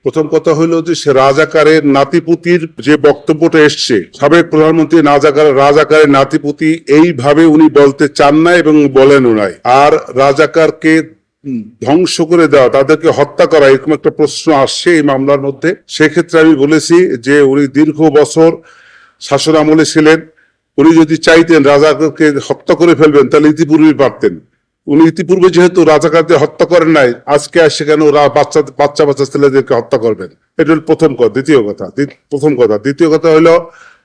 প্রথম কথা হলো যে সে রাজাকারের নাতিপুতির যে বক্তব্যটা এসছে, সাবেক প্রধানমন্ত্রী রাজাকারের নাতিপুতি এইভাবে উনি বলতে চান না এবং বলেনও নাই। আর রাজাকারকে ধ্বংস করে দেওয়া, তাদেরকে হত্যা করা, এরকম একটা প্রশ্ন আসছে এই মামলার মধ্যে। সেক্ষেত্রে আমি বলেছি যে উনি দীর্ঘ বছর শাসন আমলে ছিলেন, উনি যদি চাইতেন রাজাকারকে হত্যা করে ফেলবেন তাহলে ইতিপূর্বেই পারতেন। উনি ইতিপূর্বে যেহেতু রাজাকারদের হত্যা করেন নাই, আজকে আসছে কেন বাচ্চা বাচ্চা ছেলেদেরকে হত্যা করবেন? এটা হল প্রথম কথা। দ্বিতীয় কথা হলো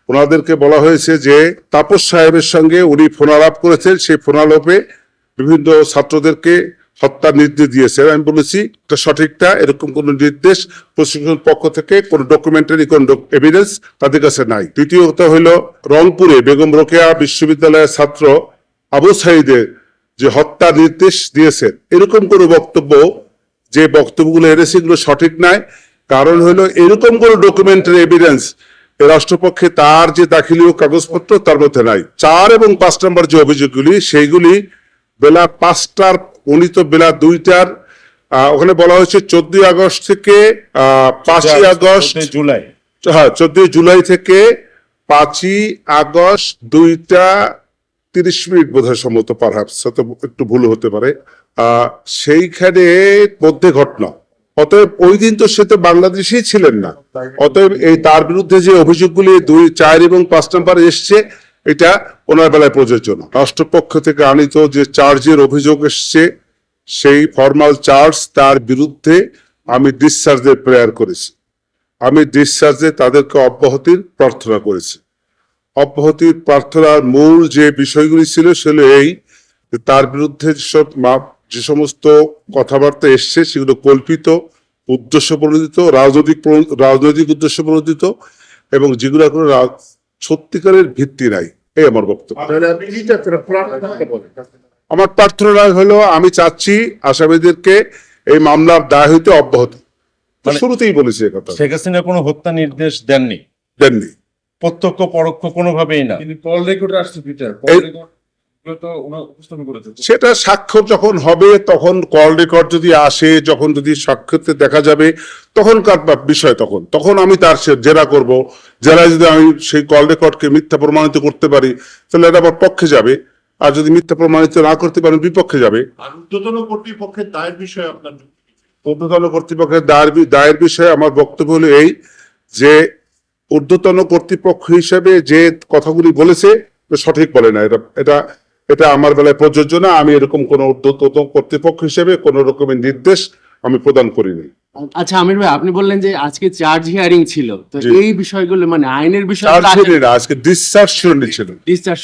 ওনাদেরকে বলা হয়েছে যে তাপস সাহেবের সঙ্গে উনি ফোনালাপ করেছেন, সেই ফোনালাপে বিভিন্ন ছাত্রদেরকে হত্যার নির্দেশ দিয়েছে। আমি বলেছি এটা সঠিকটা, এরকম কোন নির্দেশ প্রশাসনের পক্ষ থেকে কোন ডকুমেন্টারি কোন এভিডেন্স তাদের কাছে নাই। তৃতীয় কথা হলো রংপুরে বেগম রোকেয়া বিশ্ববিদ্যালয়ের ছাত্র আবু সাইদের যে হত্যা নির্দেশ দিয়েছেন, এরকম কোন বক্তব্য, যে বক্তব্যগুলো এনেছে এগুলো সঠিক নাই। কারণ হলো এরকম কোন ডকুমেন্টারি এভিডেন্স রাষ্ট্রপক্ষে তার যে দাখিলীয় কাগজপত্র তার মধ্যে নাই। 4 এবং 5 নম্বর যে অভিযোগগুলি, সেইগুলি বেলা 5টার, উনি তো বেলা 2টার, ওখানে বলা হয়েছে 14 আগস্ট থেকে 5ই আগস্ট, জুলাই, হ্যাঁ 14 জুলাই থেকে 5ই আগস্ট 2টা 30 বোধ হয় সম্ভবত, পারহ্যাপস একটু ভুল হতে পারে, সেইখানে মধ্যে ঘটনা। অতএব ওই দিন তো সে তো বাংলাদেশেই ছিলেন না। অতএব এই তার বিরুদ্ধে যে অভিযোগগুলি 2, 4 এবং 5 নম্বর এসছে, এটা ওনার বেলায় প্রযোজ্য না। রাষ্ট্রপক্ষ থেকে আনিত যে চার্জের অভিযোগ এসছে, সেই ফর্মাল চার্জ, তার বিরুদ্ধে আমি ডিসচার্জের প্রেয়ার করেছি। আমি ডিসচার্জে তাদেরকে অব্যাহতির প্রার্থনা করেছি। অব্যাহতির প্রার্থনার মূল যে বিষয়গুলি ছিল সেগুলো এই, তার বিরুদ্ধে যে সমস্ত কথাবার্তা এসছে সেগুলো কল্পিত, উদ্দেশ্য প্রণোদিত, রাজনৈতিক উদ্দেশ্য প্রণোদিত, এবং যেগুলো কোনো সত্যিকারের ভিত্তি নাই। এই আমার বক্তব্য। আমার প্রার্থনা হলো, আমি চাচ্ছি আসামিদেরকে এই মামলার দায় হইতে অব্যাহতি। শুরুতেই বলেছি কথা। শেখ হাসিনা কোনো হত্যা নির্দেশ দেননি, প্রত্যক্ষ পরোক্ষ কোনোভাবেই না। সেটা স্বাক্ষর যখন হবে, তখন কল রেকর্ড যদি আসে, যখন যদি সাক্ষাৎতে দেখা যাবে, তখনকার বিষয়, তখন আমি তার জেরা করব। জেরায় যদি আমি সেই কল রেকর্ডকে মিথ্যা প্রমাণিত করতে পারি, তাহলে এটা আমার পক্ষে যাবে। আর যদি মিথ্যা প্রমাণিত না করতে পারি, বিপক্ষে যাবে। ঊর্ধ্বতন কর্তৃপক্ষের দায়ের বিষয়ে আপনার ঊর্ধ্বতন কর্তৃপক্ষের দায়ের বিষয়ে আমার বক্তব্য হলো এই যে ঊর্ধ্বতন কর্তৃপক্ষ হিসেবে যে কথাগুলি বলেছে সঠিক বলে না। এটা আমার বেলায় প্রযোজ্য না। আমি এরকম কোন ঊর্ধ্বতন কর্তৃপক্ষ হিসেবে কোন রকমের নির্দেশ আমি প্রদান করিনি। আচ্ছা আমির ভাই, আপনি বললেন যে আজকে চার্জ হিয়ারিং ছিল, তো এই বিষয়গুলো মানে আইনের বিষয়, আজকে ডিসচার্জ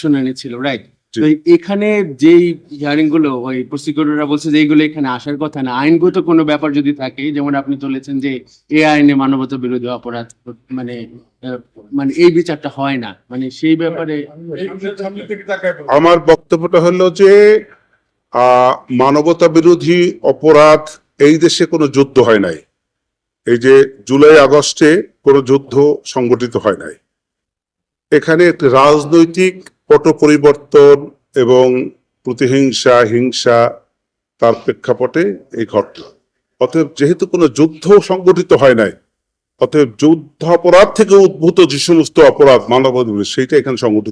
শুনানি ছিল, রাইট? তো এখানে যেই হিয়ারিং গুলো ওই প্রসিকিউটররা বলছে যে এইগুলো এখানে আসার কথা না, আইনগত কোনো ব্যাপার যদি থাকে, যেমন আপনি তুলেছেন যে এই আইনে মানবতা বিরোধী অপরাধ, মানে এই বিচারটা হয় না, মানে সেই ব্যাপারে আমার বক্তব্যটা হলো যে মানবতা বিরোধী অপরাধ, এই দেশে কোনো যুদ্ধ হয় নাই। এই যে জুলাই আগস্টে কোনো যুদ্ধ সংগঠিত হয় নাই। এখানে একটি রাজনৈতিক পট পরিবর্তন এবং প্রতিহিংসা, হিংসা, তার প্রেক্ষাপটে এই ঘটনা। অতএব যেহেতু কোনো যুদ্ধ সংগঠিত হয় নাই, অতএব যুদ্ধ অপরাধ থেকে উদ্ভূত যে সমস্ত অপরাধ মানবতা, সেইটা এখানে সংগঠিত।